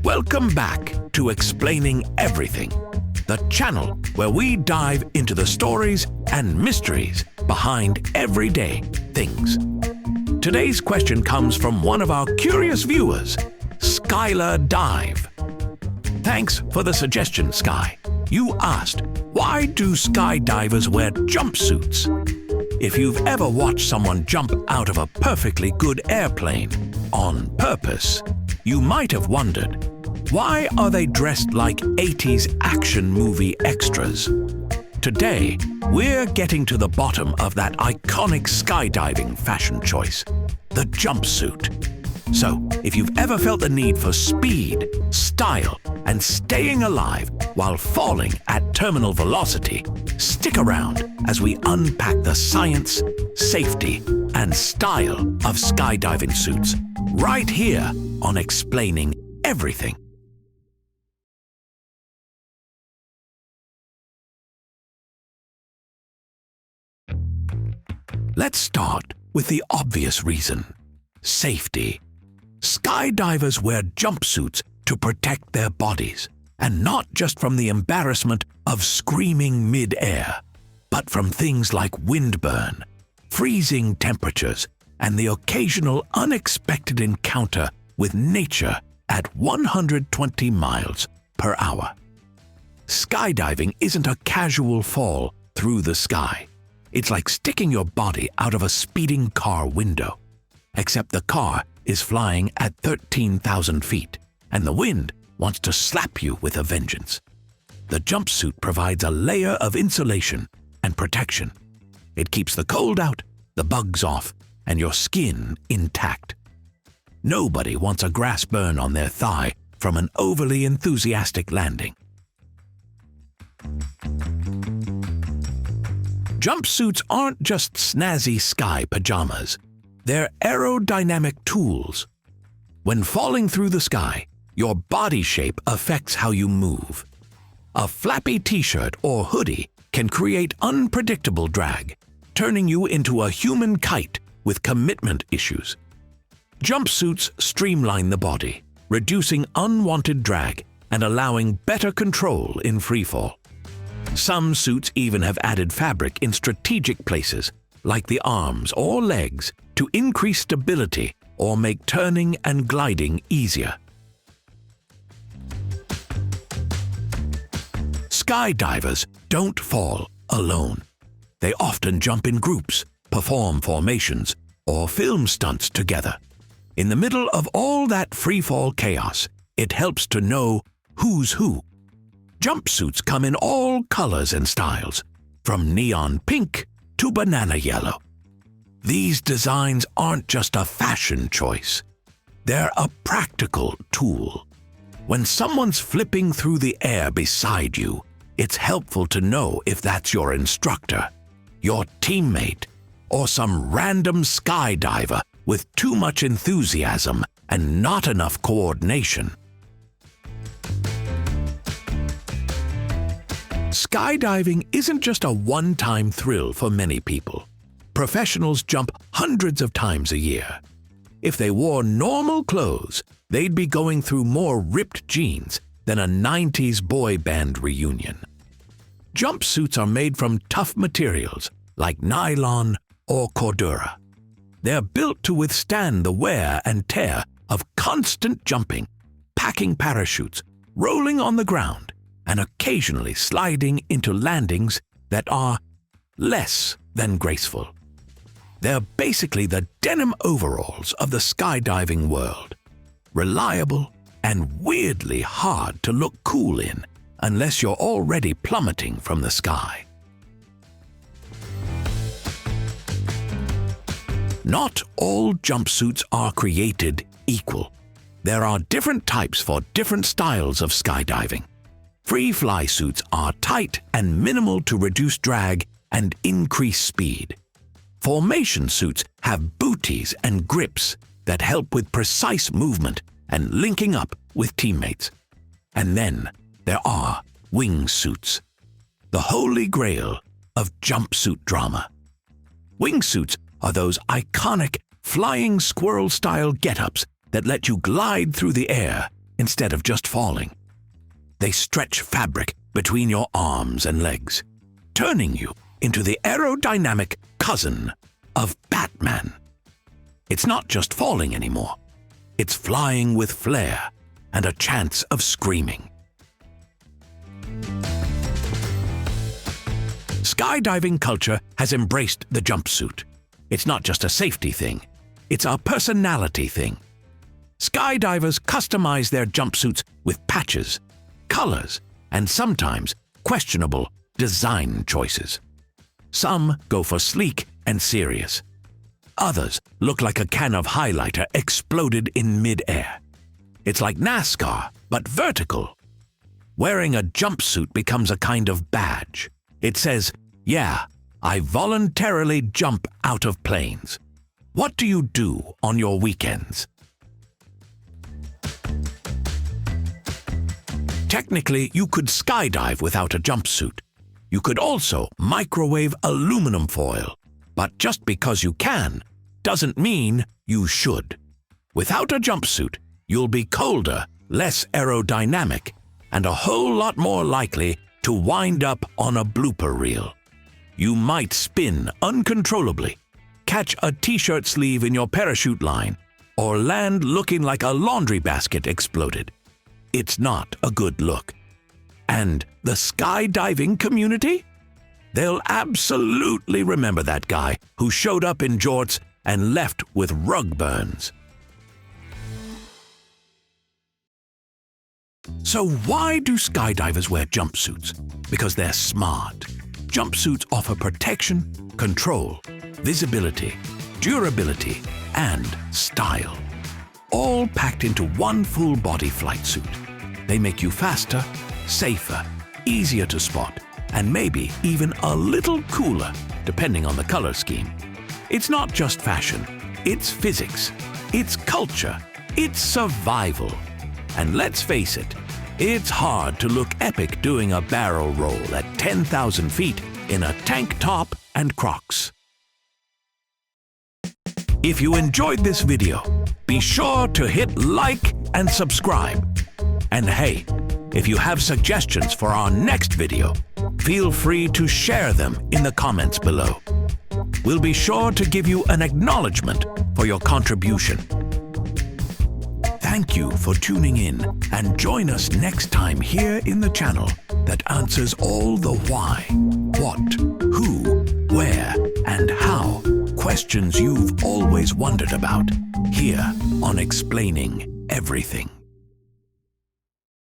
Welcome back to Explaining Everything, the channel where we dive into the stories and mysteries behind everyday things. Today's question comes from one of our curious viewers, Skylar Dive. Thanks for the suggestion, Sky. You asked, why do skydivers wear jumpsuits? If you've ever watched someone jump out of a perfectly good airplane on purpose, you might have wondered, why are they dressed like 80s action movie extras? Today, we're getting to the bottom of that iconic skydiving fashion choice, the jumpsuit. So, if you've ever felt the need for speed, style, and staying alive while falling at terminal velocity, stick around as we unpack the science, safety, and style of skydiving suits right here on Explaining Everything. Let's start with the obvious reason: safety. Skydivers wear jumpsuits to protect their bodies, and not just from the embarrassment of screaming mid-air, but from things like windburn, freezing temperatures, and the occasional unexpected encounter with nature at 120 miles per hour. Skydiving isn't a casual fall through the sky. It's like sticking your body out of a speeding car window, except the car is flying at 13,000 feet, and the wind wants to slap you with a vengeance. The jumpsuit provides a layer of insulation and protection. It keeps the cold out, the bugs off, and your skin intact. Nobody wants a grass burn on their thigh from an overly enthusiastic landing. Jumpsuits aren't just snazzy sky pajamas. They're aerodynamic tools. When falling through the sky, your body shape affects how you move. A flappy t-shirt or hoodie can create unpredictable drag, turning you into a human kite with commitment issues. Jumpsuits streamline the body, reducing unwanted drag and allowing better control in freefall. Some suits even have added fabric in strategic places, like the arms or legs, to increase stability or make turning and gliding easier. Skydivers don't fall alone. They often jump in groups, perform formations, or film stunts together. In the middle of all that freefall chaos, it helps to know who's who. Jumpsuits come in all colors and styles, from neon pink to banana yellow. These designs aren't just a fashion choice. They're a practical tool. When someone's flipping through the air beside you, it's helpful to know if that's your instructor, your teammate, or some random skydiver with too much enthusiasm and not enough coordination. Skydiving isn't just a one-time thrill for many people. Professionals jump hundreds of times a year. If they wore normal clothes, they'd be going through more ripped jeans than a 90s boy band reunion. Jumpsuits are made from tough materials like nylon or cordura. They're built to withstand the wear and tear of constant jumping, packing parachutes, rolling on the ground, and occasionally sliding into landings that are less than graceful. They're basically the denim overalls of the skydiving world, reliable and weirdly hard to look cool in unless you're already plummeting from the sky. Not all jumpsuits are created equal. There are different types for different styles of skydiving. Free-fly suits are tight and minimal to reduce drag and increase speed. Formation suits have booties and grips that help with precise movement and linking up with teammates. And then there are wingsuits, the holy grail of jumpsuit drama. Wingsuits are those iconic flying squirrel-style get-ups that let you glide through the air instead of just falling. They stretch fabric between your arms and legs, turning you into the aerodynamic cousin of Batman. It's not just falling anymore. It's flying with flair and a chance of screaming. Skydiving culture has embraced the jumpsuit. It's not just a safety thing. It's a personality thing. Skydivers customize their jumpsuits with patches, colors, and sometimes questionable design choices. Some go for sleek and serious. Others look like a can of highlighter exploded in mid-air. It's like NASCAR, but vertical. Wearing a jumpsuit becomes a kind of badge. It says, "Yeah, I voluntarily jump out of planes." What do you do on your weekends? Technically, you could skydive without a jumpsuit. You could also microwave aluminum foil. But just because you can, doesn't mean you should. Without a jumpsuit, you'll be colder, less aerodynamic, and a whole lot more likely to wind up on a blooper reel. You might spin uncontrollably, catch a t-shirt sleeve in your parachute line, or land looking like a laundry basket exploded. It's not a good look. And the skydiving community? They'll absolutely remember that guy who showed up in jorts and left with rug burns. So why do skydivers wear jumpsuits? Because they're smart. Jumpsuits offer protection, control, visibility, durability, and style. All packed into one full-body flight suit. They make you faster, safer, easier to spot, and maybe even a little cooler, depending on the color scheme. It's not just fashion, it's physics, it's culture, it's survival. And let's face it, it's hard to look epic doing a barrel roll at 10,000 feet in a tank top and Crocs. If you enjoyed this video, be sure to hit like and subscribe. And hey, if you have suggestions for our next video, feel free to share them in the comments below. We'll be sure to give you an acknowledgement for your contribution. Thank you for tuning in, and join us next time here in the channel that answers all the why, what, who, where, and how questions you've always wondered about, here on Explaining Everything.